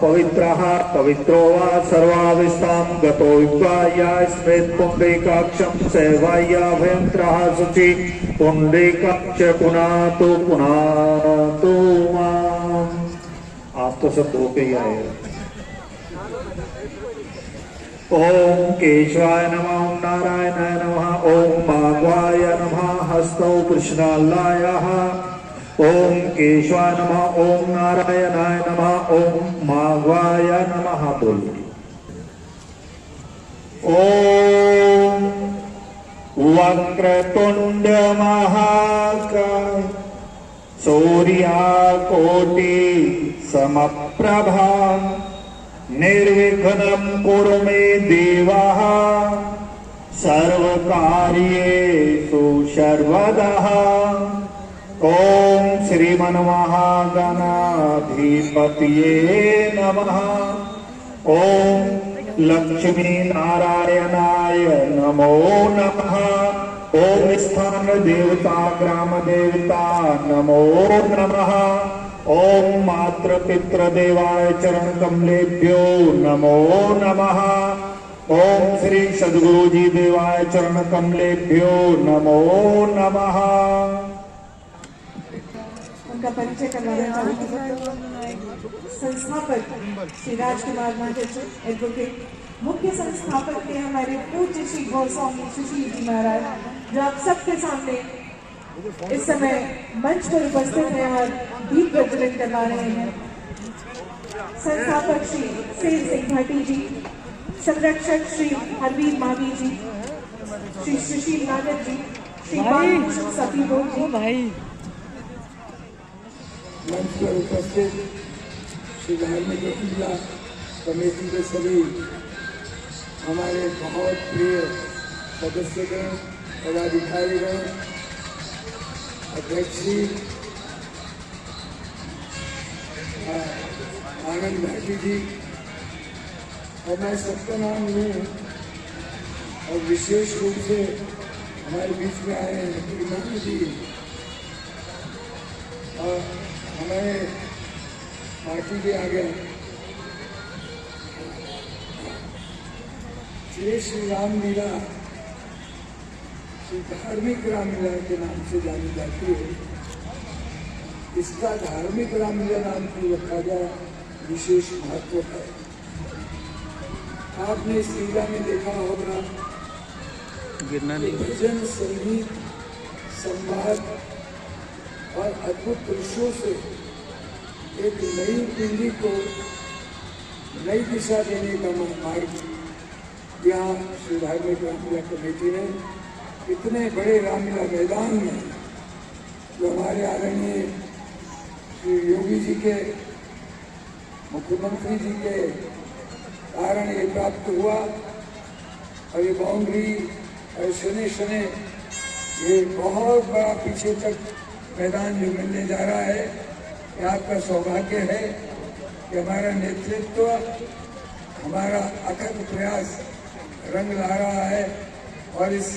पवित्रः पवित्रो वा सर्वाविस्तां गतो युक्त्वा स्मृत् पुण्डरीकाक्षं सेवायाभयन्त्रः शुचि पुण्डरीकाक्ष पुनातु माम्। आप तो सब धो के ही आए। ओम केशवाय नमः, ओम नारायणाय नमः, ओम माघवाय नमः, हस्तौ कृष्णालयाः। ओम केशवाय नमः, ओम नारायणाय नमः, ओम माघवाय नमः। बोलिए ओम वक्रतुंड महाकाय सूर्यकोटि समप्रभा निर्विघ्नं कुरु मे देवः सर्वकार्येषु सर्वदा। ओम श्रीमन्महागणाधिपतये नमः। ओम लक्ष्मी नारायणाय नमो नमः। ओम स्थान देवता ग्राम देवता नमो नमः। ओम मातृ पितृ देवाय चरण कमलेभ्यो नमो नमः। ओम श्री सद्गुरु जी देवाय चरण कमलेभ्यो नमो नमः। उनका परिचय करवाना चाहूंगी। संस्थापक श्री राजकुमार महाराज एडवोकेट, मुख्य संस्थापक थे हमारे पूज्य श्री गोस्वामी सुशील जी महाराज, जो आप सबके सामने इस समय मंच पर उपस्थित हैं और दीप प्रज्वलित करवा रहे हैं। संस्थापक श्री सेर सिंह भाटी जी, संरक्षक श्री हरवीर मावी जी, श्री सुशील नागर जी, श्री बालभूषण सतीबो जी, मंच पर उपस्थित श्री धार्मिक जिला कमेटी के सभी हमारे बहुत प्रिय सदस्यगण, पदाधिकारीगण, अध्यक्ष जी आनंद भाटी जी, और मैं सबका नाम लूँ और विशेष रूप से हमारे बीच में आए हैं श्रीमती जी और हमारे पार्टी के आगे श्री रामलीला, श्री धार्मिक रामलीला के नाम से जानी जाती है। इसका धार्मिक रामलीला नाम क्यों रखा गया, विशेष महत्व है। आपने इस लीला में देखा होगा भजन, संगीत, संवाद और अद्भुत दृश्यों से एक नई पीढ़ी को नई दिशा देने का मार्ग यहाँ श्री धार्मिक रामलीला कमेटी ने इतने बड़े रामलीला मैदान में, जो हमारे आदरणीय श्री योगी जी के, मुख्यमंत्री जी के कारण ये प्राप्त हुआ। और ये बाउंड्री और शने शने ये बहुत बड़ा पीछे तक मैदान जो मिलने जा रहा है, ये आपका सौभाग्य है कि हमारा नेतृत्व, हमारा अथक प्रयास रंग ला रहा है और इस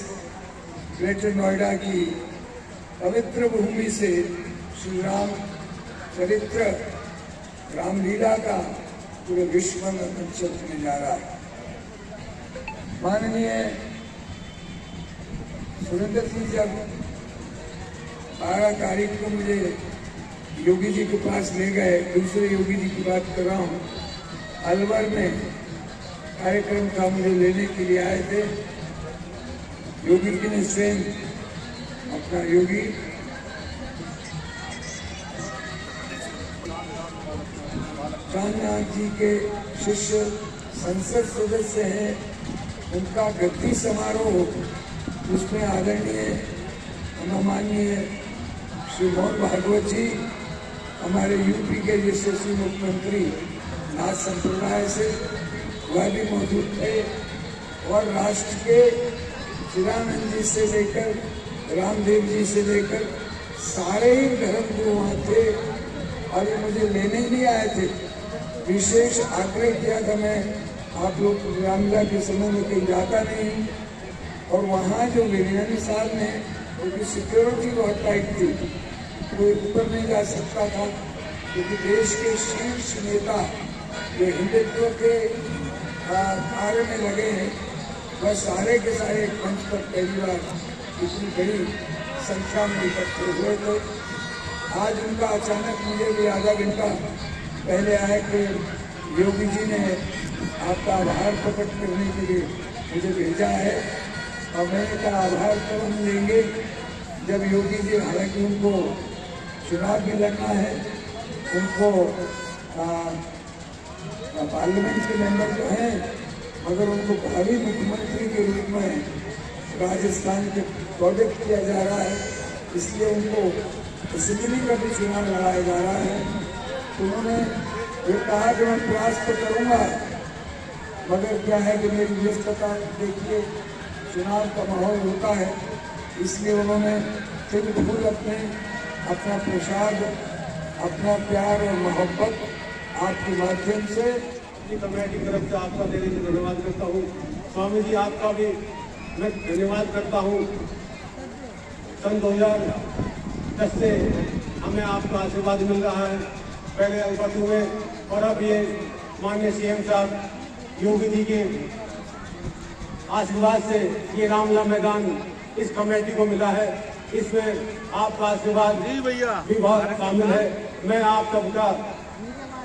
ग्रेटर नोएडा की पवित्र भूमि से श्री राम चरित्र, रामलीला का पूरे विश्व में परिचय होने जा रहा है। माननीय सुरेंद्र सिंह जब 12 तारीख को मुझे योगी जी के पास ले गए, दूसरे योगी जी की बात कर रहा हूँ, अलवर में कार्यक्रम था, मुझे लेने के लिए आए थे। योगी जी ने स्वयं अपना योगी चांदनाथ जी के शिष्य संसद सदस्य हैं, उनका गद्दी समारोह, उसमें आदरणीय माननीय श्री मोहन भागवत जी, हमारे यूपी के यशस्वी मुख्यमंत्री नाथ संप्रदाय से, वह भी मौजूद थे। और राष्ट्र के चिदानंद जी से लेकर रामदेव जी से लेकर सारे ही धर्म जो वहाँ थे, और ये मुझे लेने नहीं आए थे। विशेष आग्रह किया था मैं, आप लोग रामलीला के समय में कहीं जाता नहीं, और वहाँ जो बिरयानी साहब ने, क्योंकि सिक्योरिटी बहुत टाइट थी, कोई ऊपर नहीं जा सकता था, क्योंकि देश के शीर्ष नेता जो हिंदुत्व के कार्य में लगे हैं वह सारे के सारे एक मंच पर पहली बार इतनी बड़ी संख्या में इकट्ठे हुए थे। आज उनका अचानक मुझे भी आधा घंटा पहले आया कि योगी जी ने आपका आभार प्रकट करने के लिए मुझे भेजा है, और मैंने कहा आभार तो हम लेंगे जब योगी जी, हालांकि उनको चुनाव भी लड़ना है, उनको पार्लियामेंट के मेंबर जो हैं, मगर उनको भावी मुख्यमंत्री के रूप में राजस्थान के प्रोजेक्ट किया जा रहा है, इसलिए उनको असेंबली का भी चुनाव लड़ाया जा रहा है। तो उन्होंने ये कहा कि मैं प्रयास तो करूँगा, मगर क्या है कि मेरी व्यस्तता देखिए, चुनाव का माहौल होता है, इसलिए उन्होंने फिर फूल अपना प्रसाद, अपना प्यार और मोहब्बत आपके माध्यम से कमेटी की तरफ से आपका दिल से धन्यवाद करता हूँ। स्वामी जी आपका भी मैं धन्यवाद करता हूँ। सन 2010 से हमें आपका आशीर्वाद मिल रहा है, पहले अल्पतू में और अब ये माननीय सीएम साहब योगी जी के आशीर्वाद से ये रामला मैदान इस कमेटी को मिला है। इसमें आपका आशीर्वाद भी बहुत शामिल है। मैं आप सबका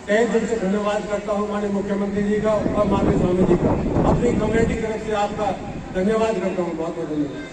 तहे दिल से धन्यवाद करता हूँ, माननीय मुख्यमंत्री जी का और माननीय स्वामी जी का। अपनी कमेटी की तरफ से आपका धन्यवाद करता हूँ, बहुत बहुत धन्यवाद।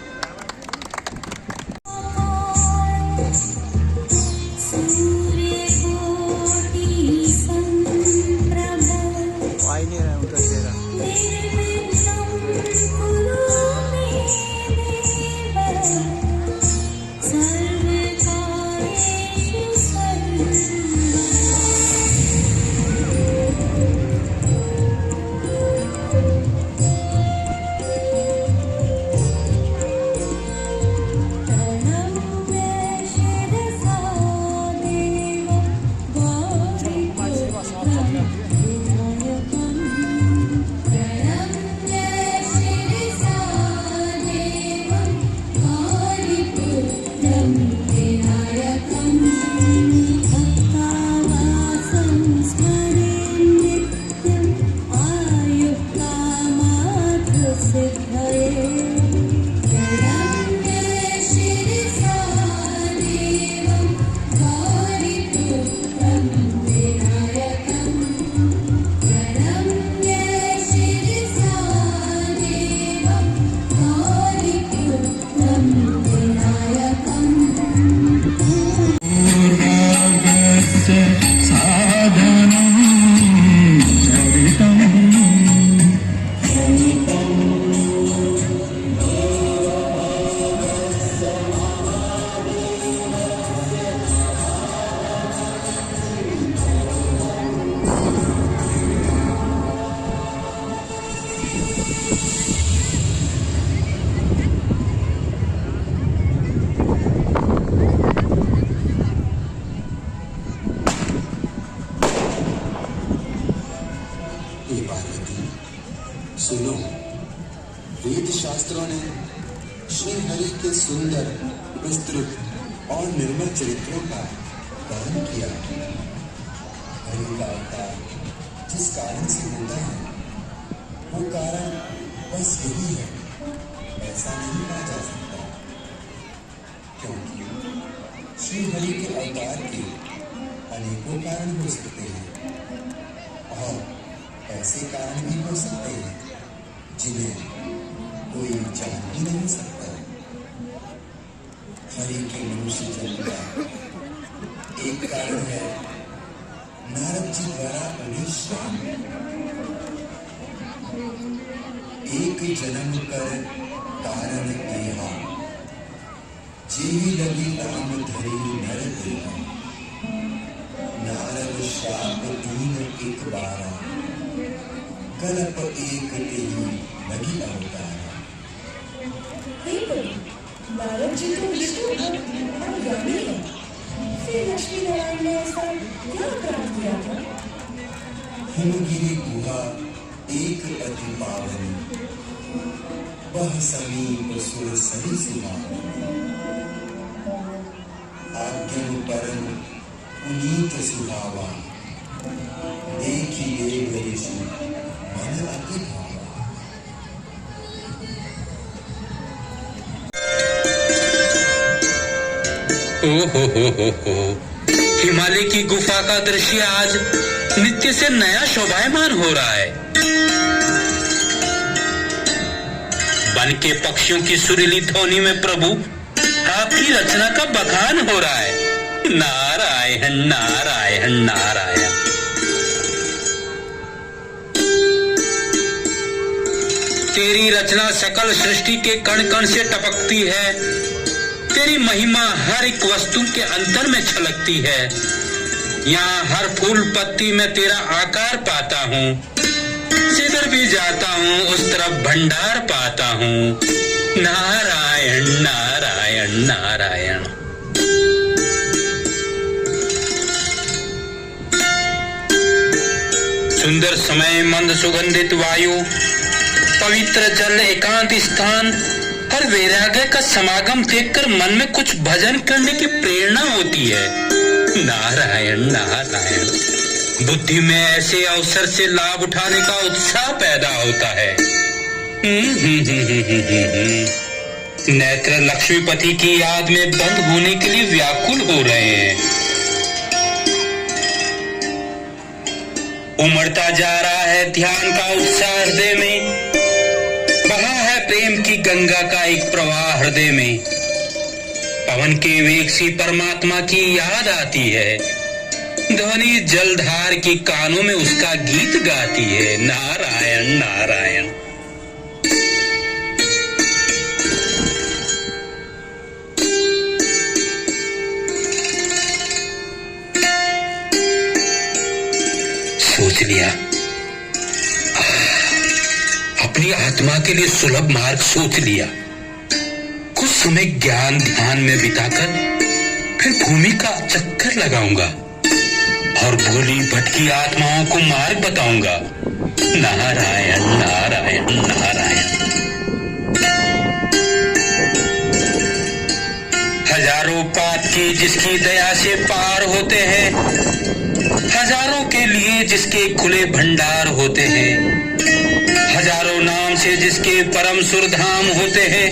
सुनो, वेद शास्त्रों ने श्री हरि के सुंदर, विस्तृत और निर्मल चरित्रों का वर्णन किया। हरि का अवतार जिस कारण से होता है वो कारण बस यही है, ऐसा नहीं कहा जा सकता, क्योंकि श्री हरि के अवतार के अनेकों कारण हो सकते हैं और ऐसे कारण भी हो सकते हैं जिन्हें कोई जान ही नहीं सकता। हरि के मनुष्य जन्म का एक कारण है नारद जी द्वारा उन्हें श्राप, एक जन्म कर कारण देहा, जेहि लगी राम धरि नर देहा, नारद श्राप दीन एक बारा, कल्प एक तेहि लगी अवतारा। नारद जी तो विष्णु और ज्ञानी है, फिर लक्ष्मी नारायण ने ऐसा क्या अपराध किया था? हिमगिरी गुहा एक अति पावनी, वह समीप सुर सही सुहावनी, आज्ञा परम पुनीत सुहावा, एक ही एक गणेश मानव आगे ओहो, हिमालय की गुफा का दृश्य आज नित्य से नया शोभायमान हो रहा है। वन के पक्षियों की सुरीली ध्वनि में प्रभु आपकी रचना का बखान हो रहा है। नारायण नारायण नारायण। तेरी रचना सकल सृष्टि के कण कण से टपकती है। तेरी महिमा हर एक वस्तु के अंतर में छलकती है। यहाँ हर फूल पत्ती में तेरा आकार पाता हूँ। जिधर भी जाता हूँ उस तरफ भंडार पाता हूँ। नारायण नारायण नारायण। सुंदर समय, मंद सुगंधित वायु, पवित्र जल, एकांत स्थान और वैराग्य का समागम देखकर मन में कुछ भजन करने की प्रेरणा होती है। नारायण नारायण। बुद्धि में ऐसे अवसर से लाभ उठाने का उत्साह पैदा होता है। नेत्र लक्ष्मीपति की याद में बंद होने के लिए व्याकुल हो रहे हैं। उमड़ता जा रहा है ध्यान का उत्साह हृदय में। बहा है प्रेम की गंगा का एक प्रवाह हृदय में। पवन के वेग से परमात्मा की याद आती है। ध्वनि जलधार की कानों में उसका गीत गाती है। नारायण नारायण। सोच लिया, अपनी आत्मा के लिए सुलभ मार्ग सोच लिया। कुछ समय ज्ञान ध्यान में बिताकर फिर भूमि का चक्कर लगाऊंगा और भोली भटकी आत्माओं को मार्ग बताऊंगा। नारायण नारायण नारायण। हजारों पाप की जिसकी दया से पार होते हैं, हजारों के लिए जिसके खुले भंडार होते हैं, हजारों नाम से जिसके परम सुरधाम होते हैं,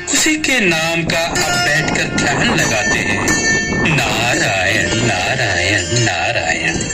उसी के नाम का अब बैठकर ध्यान लगाते हैं। नारायण नारायण नारायण।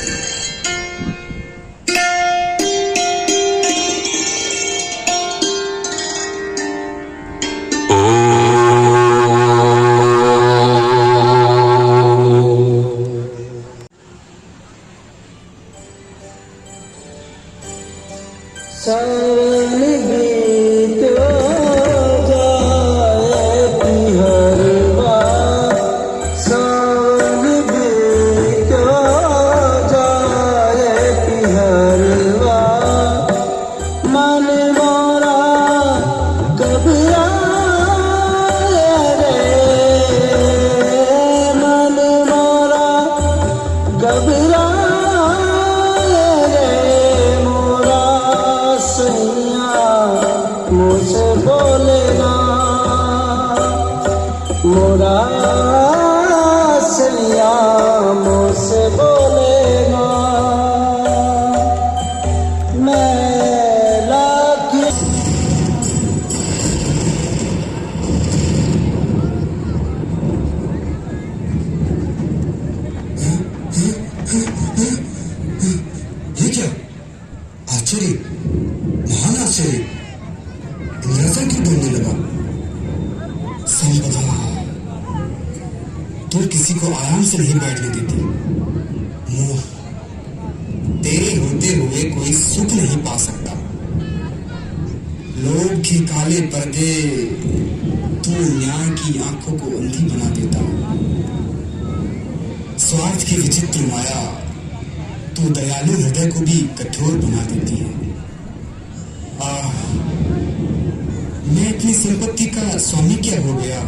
तो किसी को आराम से नहीं बैठने देती। मोह, तेरे होते हुए कोई सुख नहीं पा सकता। लोभ के काले पर्दे, तू न्याय की आंखों को अंधी बना देता। स्वार्थ की विचित्र माया, तू दयालु हृदय को भी कठोर बना देती है। मैं अपनी संपत्ति का स्वामी क्या हो गया?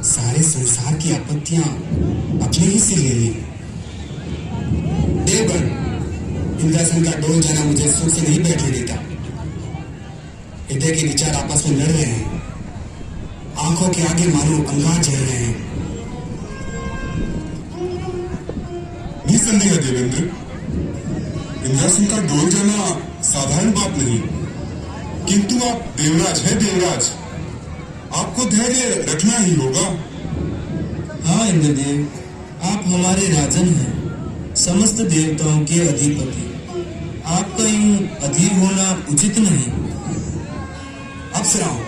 सारे संसार की आपत्तियां अपने ही से ले ली। देवगण, इंद्रासन का डोल जाना मुझे सुख से नहीं बैठने देता। हृदय के विचार आपस में लड़ रहे हैं, आंखों के आगे मानो अंगार जल रहे हैं। निसंदेह देवेंद्र, इंद्रासन का डोल जाना साधारण बात नहीं, किंतु आप देवराज हैं देवराज, आपको धैर्य रखना ही होगा। हाँ इंद्रदेव, आप हमारे राजन हैं, समस्त देवताओं के अधिपति। आपका यूं अधीर होना उचित नहीं। अप्सराओं,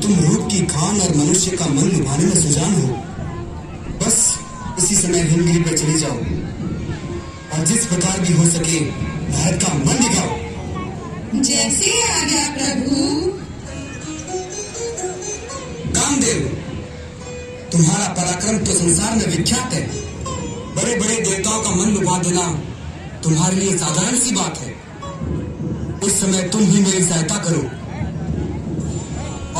तुम रूप की खान और मनुष्य का मन लुभाने में सुजान हो। बस इसी समय हिमगिरी पर चली जाओ और जिस प्रकार भी हो सके भारत का मन दिखाओ। जैसे आज्ञा प्रभु। कामदेव, तुम्हारा पराक्रम तो संसार में विख्यात है। बड़े बड़े देवताओं का मन लुभा देना तुम्हारे लिए साधारण सी बात है। उस समय तुम ही मेरी सहायता करो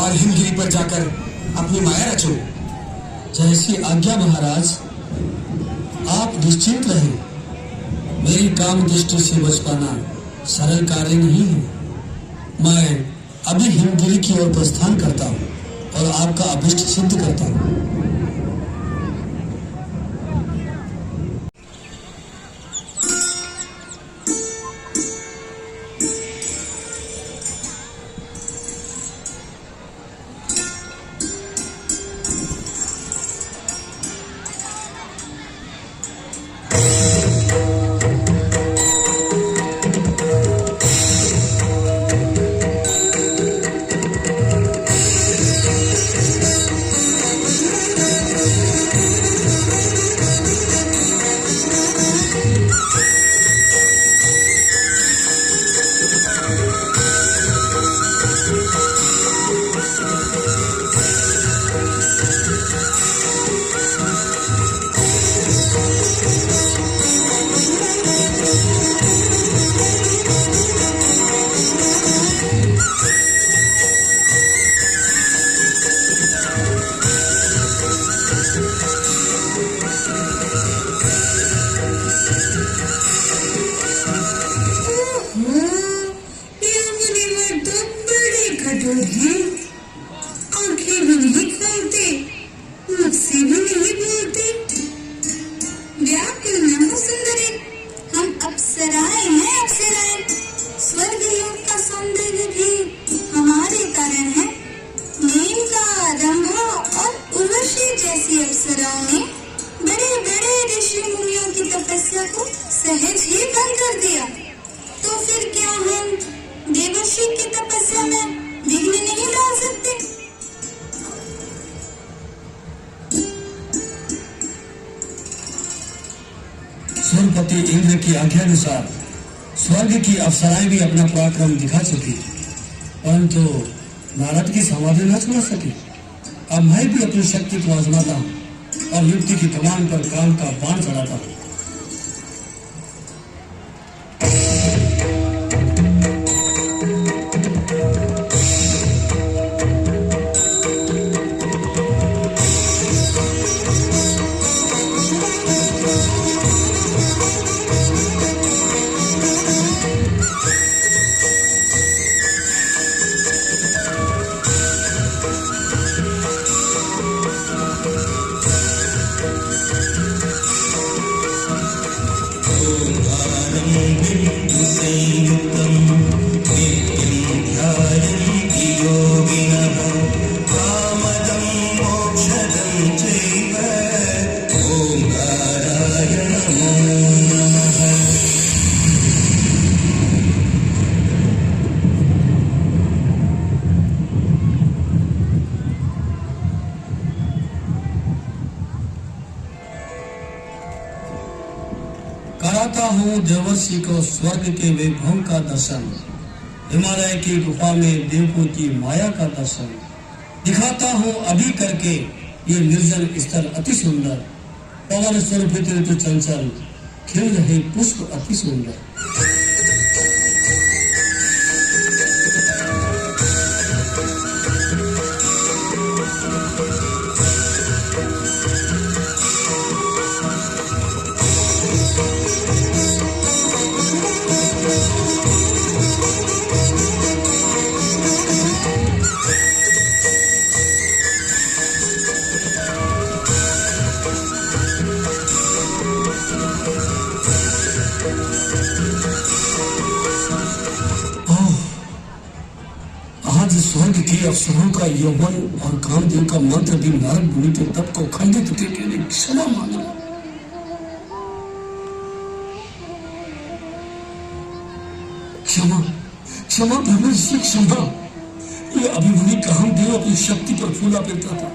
और हिमगिरी पर जाकर अपनी माया रचो। जैसी आज्ञा महाराज, आप निश्चिंत रहें। मेरी काम दृष्टि से बच पाना सरल कार्य नहीं है। मैं अभी हिमगिरी की ओर प्रस्थान करता हूँ और आपका अभिष्ट सिद्ध करता हूँ। सहज ही भंग कर दिया, तो फिर क्या हम देवर्षि की तपस्या में विघ्न नहीं डाल सकते? सूर्यपति इंद्र की आज्ञानुसार स्वर्ग की अप्सराएं भी अपना पराक्रम दिखा चुकी, परंतु नारद की समाधि न छोड़ सकी। अब मैं भी अपनी शक्ति को आजमाता हूँ और युक्ति की कमान पर काल का बाण चढ़ाता हूँ। कराता हूँ देवर्षि को स्वर्ग के वैभव का दर्शन, हिमालय की गुफा में देवों की माया का दर्शन दिखाता हूँ अभी करके ये निर्जन स्थल अति सुंदर। पवन स्वरूपित ऋतु चंचल खिल रहे पुष्प अति सुंदर। स्वर्ग के अफसरों का यौवन और कामदेव का मंत्र भी नारद मुनि के तप को खंडित करके लिए क्षमा मांगी। क्षमा क्षमा ब्रह्मर्षि क्षमा। ये अभिमन्यु कामदेव अपनी शक्ति पर फूला फिरता था,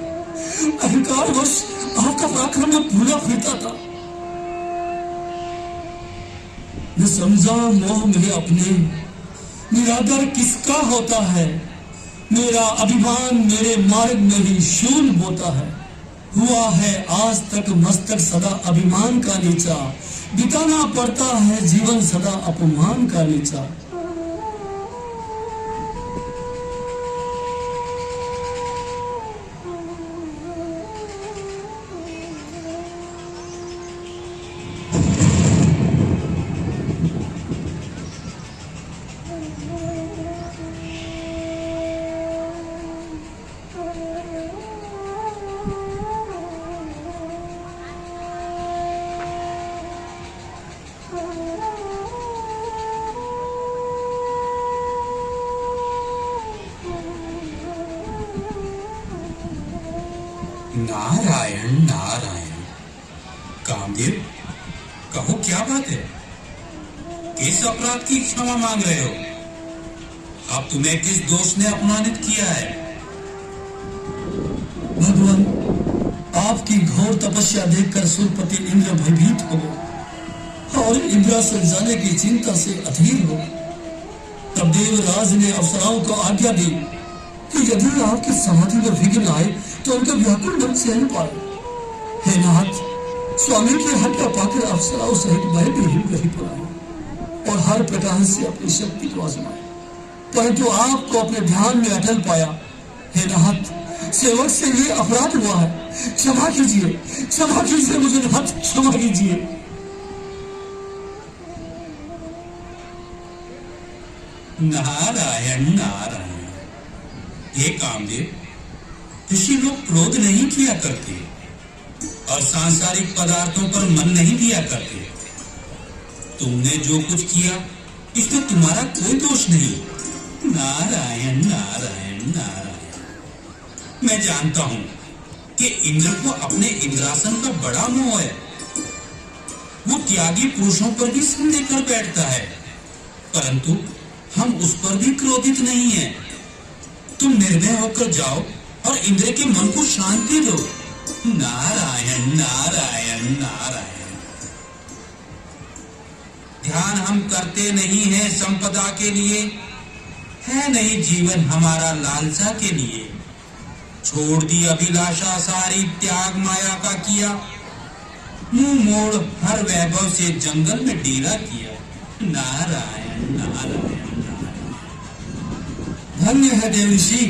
अहंकारवश आपका पराक्रम में फूला फिरता था। न समझा मोह मेरे अपने, निरादर किसका होता है। मेरा अभिमान मेरे मार्ग में ही शूल होता है। हुआ है आज तक मस्तक सदा अभिमान का नीचा, बिताना पड़ता है जीवन सदा अपमान का नीचा। नारायण नारायण। कामदेव, कहो क्या बात है? किस अपराध की क्षमा मांग रहे हो? अब तुम्हें किस दोष ने अपमानित किया है? भगवान, आपकी घोर तपस्या देखकर सुरपति इंद्र भयभीत हो गए और इंद्रासन जाने की चिंता से अधीर हो। तब देवराज ने अप्सराओं को आज्ञा दी कि यदि आपकी समाधि में विघ्न आए तो उनका व्याकुल मन सहन पाए। हे नाथ, स्वामी की हत्या पाकर अप्सराओं सहित मैं भी हिमग्रही पड़ा और हर प्रकार से अपनी शक्ति को आजमाया, परंतु आपको अपने ध्यान में अटल पाया। हे नाथ, सेवक से ये अपराध हुआ है, क्षमा कीजिए, क्षमा कीजिए मुझे नाथ, क्षमा कीजिए। नारायण नारायण। हे कामदेव, ऋषि लोग क्रोध नहीं किया करते और सांसारिक पदार्थों पर मन नहीं दिया करते। तुमने जो कुछ किया इसमें तुम्हारा कोई दोष नहीं। नारायण नारायण नारायण। मैं जानता हूं कि इंद्र को अपने इंद्रासन का बड़ा मोह है। वो त्यागी पुरुषों पर भी संदेह कर बैठता है, परंतु हम उस पर भी क्रोधित नहीं हैं। तुम निर्भय होकर जाओ और इंद्र के मन को शांति दो। नारायण नारायण नारायण। ध्यान हम करते नहीं हैं संपदा के लिए, है नहीं जीवन हमारा लालसा के लिए। छोड़ दी अभिलाषा सारी, त्याग माया का किया, मुंह मोड़ हर वैभव से जंगल में डेरा किया। नारायण नारायण नारायण। धन्य है देव ऋषि,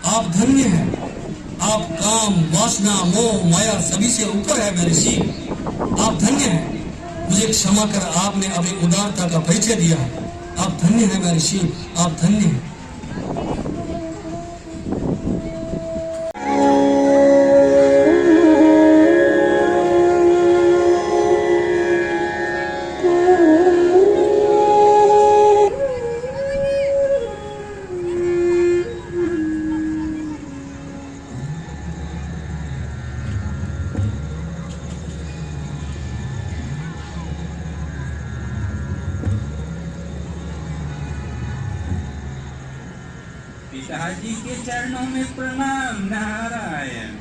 आप धन्य हैं। आप काम, वासना, मोह, माया सभी से ऊपर है मैं ऋषि। आप धन्य हैं। मुझे क्षमा कर आपने अपनी उदारता का परिचय दिया है। आप धन्य हैं मैं ऋषि, आप धन्य हैं। पिताजी के चरणों में प्रणाम। नारायण।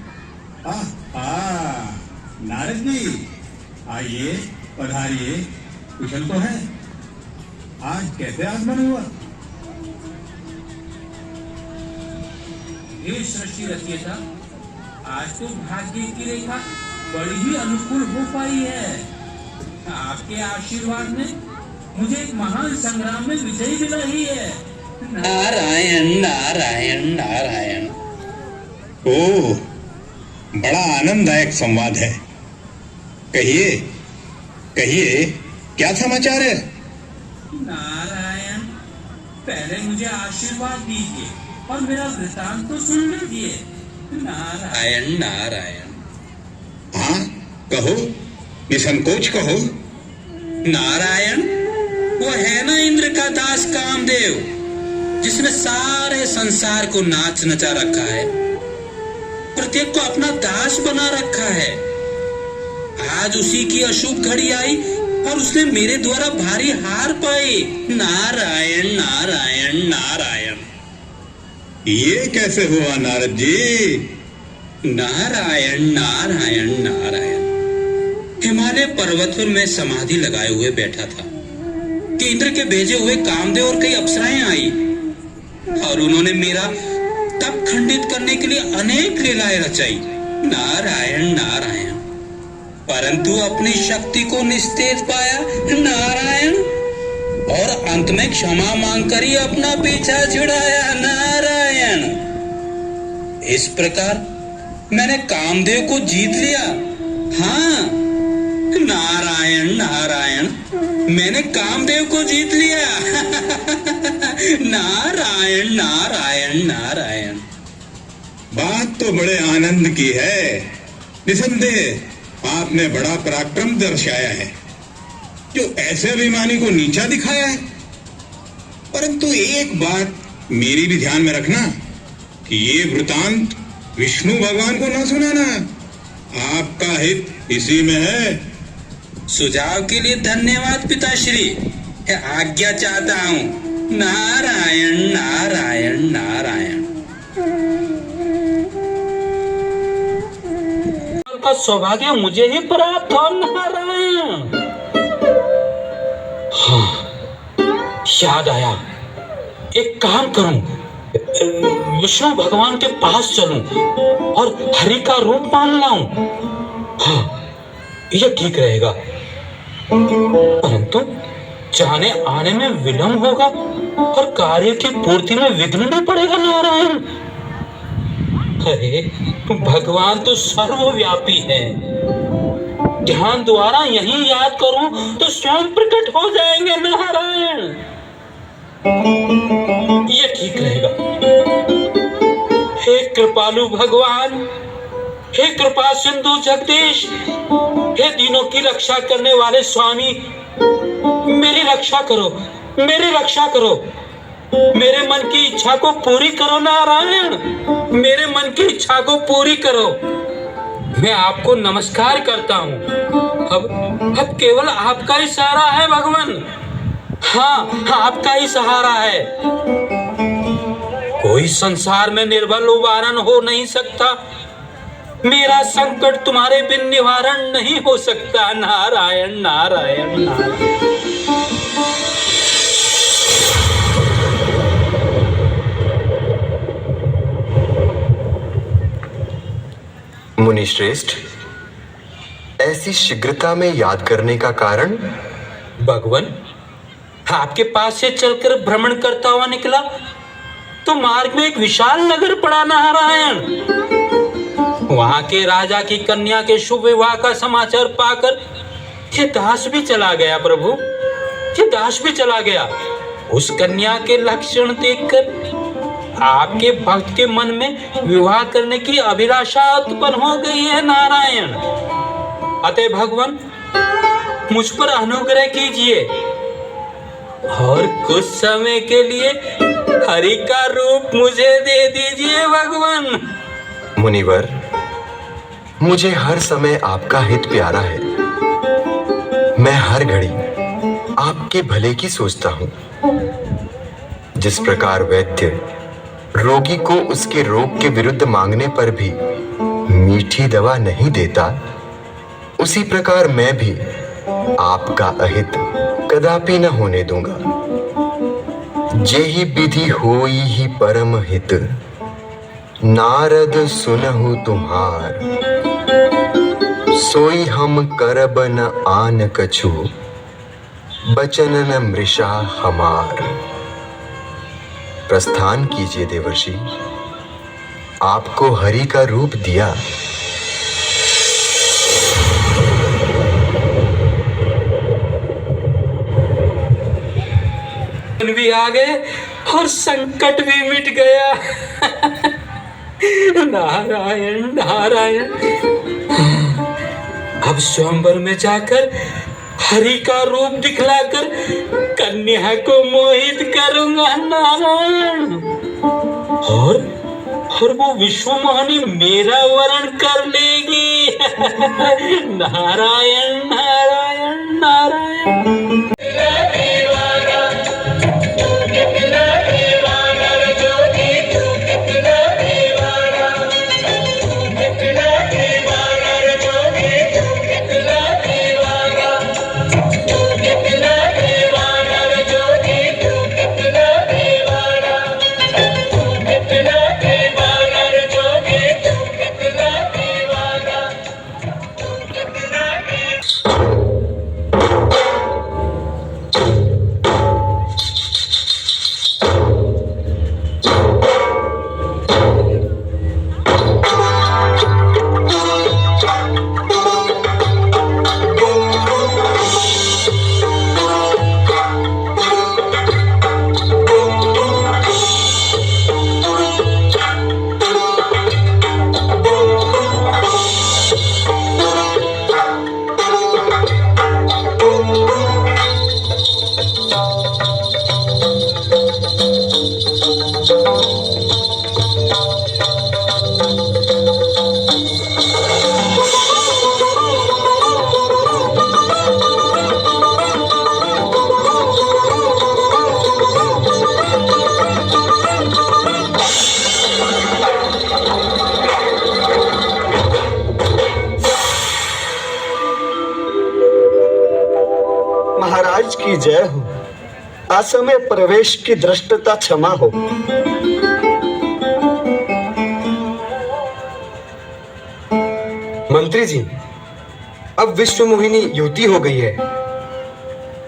नारद जी, आइए, पधारिए। कुशल तो है? आज कैसे आगमन हुआ? हे सृष्टि रचयिता, आज तो भाग्य की रेखा बड़ी ही अनुकूल हो पाई है। आपके आशीर्वाद ने मुझे एक महान संग्राम में विजय दिलाई है। नारायण नारायण नारायण। ओह, बड़ा आनंददायक संवाद है। कहिए कहिए, क्या समाचार है? नारायण, पहले मुझे आशीर्वाद दीजिए और मेरा वृतांत तो सुन लीजिए। नारायण नारायण। हाँ, कहो, निसंकोच कहो। नारायण, वो है ना इंद्र का दास कामदेव, जिसने सारे संसार को नाच नचा रखा है, प्रत्येक को अपना दास बना रखा है। आज उसी की अशुभ घड़ी आई और उसने मेरे द्वारा भारी हार पाई। नारायण नारायण नारायण। ये कैसे हुआ नारद जी? नारायण नारायण नारायण। हिमालय पर्वत पर मैं समाधि लगाए हुए बैठा था कि इंद्र के भेजे हुए कामदेव और कई अप्सराएं आई और उन्होंने मेरा तप खंडित करने के लिए अनेक लीलाएं रचाई। नारायण नारायण। परंतु अपनी शक्ति को निस्तेज पाया। नारायण। और अंत में क्षमा मांगकर ही अपना पीछा छुड़ाया। नारायण। इस प्रकार मैंने कामदेव को जीत लिया। हाँ, नारायण नारायण। मैंने कामदेव को जीत लिया। नारायण नारायण नारायण। बात तो बड़े आनंद की है। निसंदेह आपने बड़ा पराक्रम दर्शाया है, जो ऐसे अभिमानी को नीचा दिखाया है। परंतु एक बात मेरी भी ध्यान में रखना कि ये वृतांत विष्णु भगवान को न सुनाना। आपका हित इसी में है। सुझाव के लिए धन्यवाद पिताश्री। आज्ञा चाहता हूँ। नारायण नारायण नारायण। का सौभाग्य मुझे ही प्राप्त हो। नारायण। हाँ, याद आया। एक काम करूं, विष्णु भगवान के पास चलूं और हरि का रूप मान लाऊं। हाँ, यह ठीक रहेगा। परंतु जाने आने में विलंब होगा और कार्य की पूर्ति में विघ्न भी पड़ेगा। नारायण। अरे भगवान तो सर्वव्यापी है। ध्यान द्वारा यही याद करूं तो स्वयं प्रकट हो जाएंगे। नारायण। ये ठीक रहेगा। हे कृपालु भगवान, हे कृपा सिंधु जगदीश, हे दीनों की रक्षा करने वाले स्वामी, मेरी रक्षा करो, मेरी रक्षा करो। मेरे मन की इच्छा को पूरी करो। नारायण। मेरे मन की इच्छा को पूरी करो। मैं आपको नमस्कार करता हूँ। अब केवल आपका ही सहारा है भगवान। हाँ, आपका ही सहारा है। कोई संसार में निर्बल उबारण हो नहीं सकता। मेरा संकट तुम्हारे बिन निवारण नहीं हो सकता। नारायण नारायण नारायण। मुनि श्रेष्ठ, ऐसी शीघ्रता में याद करने का कारण? भगवान, आपके पास से चलकर भ्रमण करता हुआ निकला तो मार्ग में एक विशाल नगर पड़ा। नारायण। वहां के राजा की कन्या के शुभ विवाह का समाचार पाकर ये दास भी चला गया। प्रभु, ये दास भी चला गया। उस कन्या के लक्षण देखकर आपके भक्त के मन में विवाह करने की अभिलाषा उत्पन्न हो गई है। नारायण। अतः भगवान, मुझ पर अनुग्रह कीजिए और कुछ समय के लिए हरि का रूप मुझे दे दीजिए। भगवान। मुनिवर, मुझे हर समय आपका हित प्यारा है। मैं हर घड़ी आपके भले की सोचता हूँ। जिस प्रकार वैद्य रोगी को उसके रोग के विरुद्ध मांगने पर भी मीठी दवा नहीं देता, उसी प्रकार मैं भी आपका अहित कदापि न होने दूंगा। जेहि विधि होई ही परम हित, नारद सुनहु तुम्हार। सोई हम करब न आन कछु, बचन न मृषा हमार। प्रस्थान कीजिए देवर्षि, आपको हरि का रूप दिया। भी आ गए और संकट भी मिट गया। नारायण नारायण। अब स्वयंवर में जाकर हरि का रूप दिखलाकर कन्या को मोहित करूंगा नारायण। और वो विश्वमोहिनी मेरा वरण कर लेगी। नारायण नारायण नारायण। महाराज की जय हो। असमय प्रवेश की धृष्टता क्षमा हो। मंत्री जी, अब विश्वमोहिनी युवती हो गई है,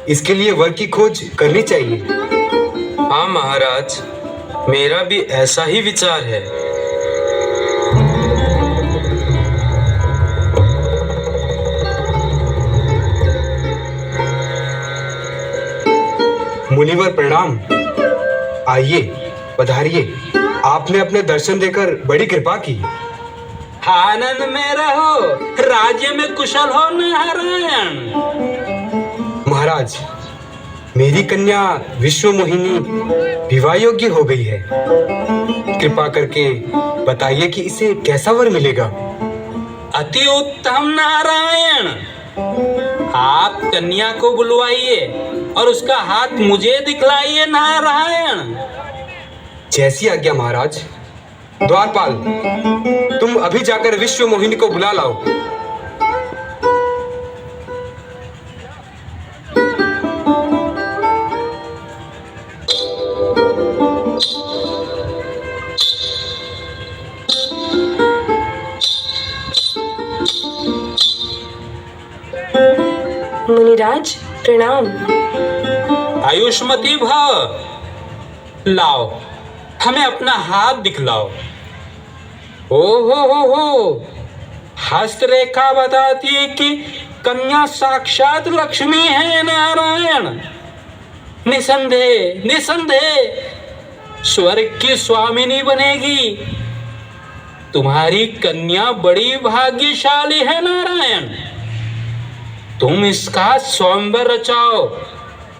इसके लिए वर की खोज करनी चाहिए। हाँ महाराज, मेरा भी ऐसा ही विचार है। मुनिवर प्रणाम। आइए, पधारिए। आपने अपने दर्शन देकर बड़ी कृपा की। आनंद में रहो, राज्य में कुशल हो नारायण। महाराज, मेरी कन्या विश्वमोहिनी विवाह योग्य हो गई है। कृपा करके बताइए कि इसे कैसा वर मिलेगा। अति उत्तम नारायण। आप कन्या को बुलवाइए और उसका हाथ मुझे दिखलाइए नारायण। जैसी आज्ञा महाराज। द्वारपाल, तुम अभी जाकर विश्वमोहिनी को बुला लाओ। मुनिराज प्रणाम। आयुष्मती भव। लाओ, हमें अपना हाथ दिखलाओ। हो, हस्तरेखा बताती है कि कन्या साक्षात लक्ष्मी है नारायण। निसंदेह निसंदेह स्वर्ग की स्वामिनी बनेगी। तुम्हारी कन्या बड़ी भाग्यशाली है नारायण। तुम इसका स्वयंवर रचाओ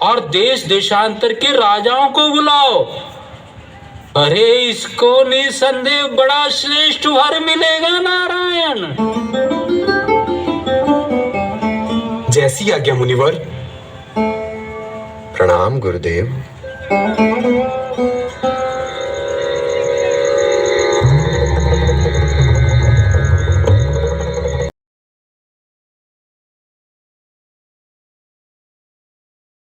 और देश देशांतर के राजाओं को बुलाओ। अरे इसको निसंदेह बड़ा श्रेष्ठ वर मिलेगा नारायण। जैसी आज्ञा मुनिवर। प्रणाम गुरुदेव।